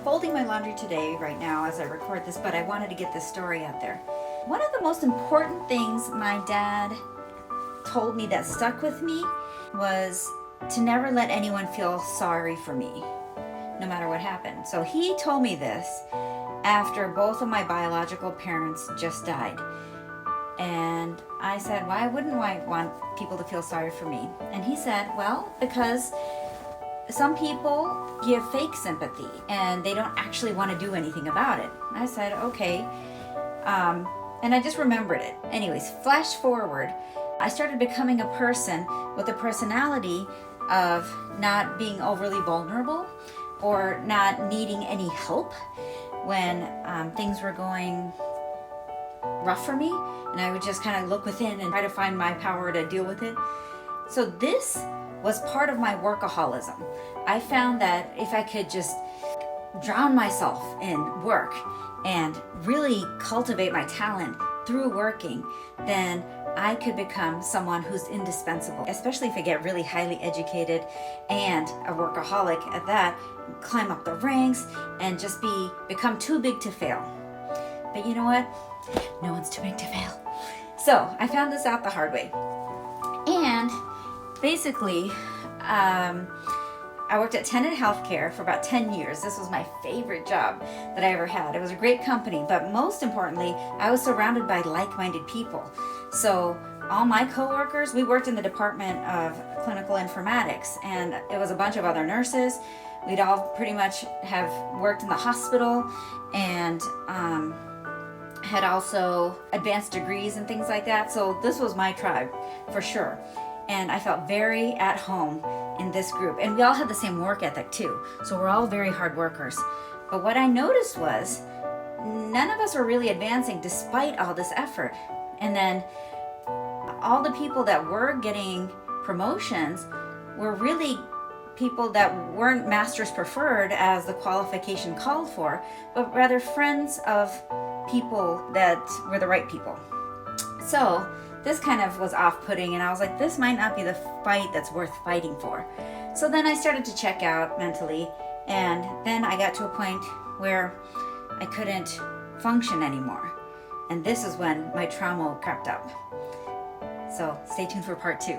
folding my laundry today, right now, as I record this, but I wanted to get this story out there. One of the most important things my dad told me that stuck with me was to never let anyone feel sorry for me, no matter what happened. So he told me this after both of my biological parents just died. And I said, why wouldn't I want people to feel sorry for me? And he said, well, because some people give fake sympathy and they don't actually want to do anything about it. I said, okay. And I just remembered it. Anyways, flash forward, I started becoming a person with a personality of not being overly vulnerable or not needing any help when things were going rough for me. And I would just kind of look within and try to find my power to deal with it. So this was part of my workaholism. I found that if I could just drown myself in work and really cultivate my talent through working, then I could become someone who's indispensable, especially if I get really highly educated and a workaholic at that, climb up the ranks and just become too big to fail. But you know what? No one's too big to fail. So I found this out the hard way. And basically, I worked at Tenet Healthcare for about 10 years. This was my favorite job that I ever had. It was a great company, but most importantly, I was surrounded by like-minded people. So all my coworkers, we worked in the department of clinical informatics, and it was a bunch of other nurses. We'd all pretty much have worked in the hospital and had also advanced degrees and things like that. So this was my tribe for sure. And I felt very at home in this group. And we all had the same work ethic too. So we're all very hard workers. But what I noticed was none of us were really advancing despite all this effort. And then all the people that were getting promotions were really people that weren't masters preferred as the qualification called for, but rather friends of people that were the right people. So this kind of was off-putting, and I was like, this might not be the fight that's worth fighting for. So then I started to check out mentally, and then I got to a point where I couldn't function anymore. And this is when my trauma crept up. So stay tuned for part 2.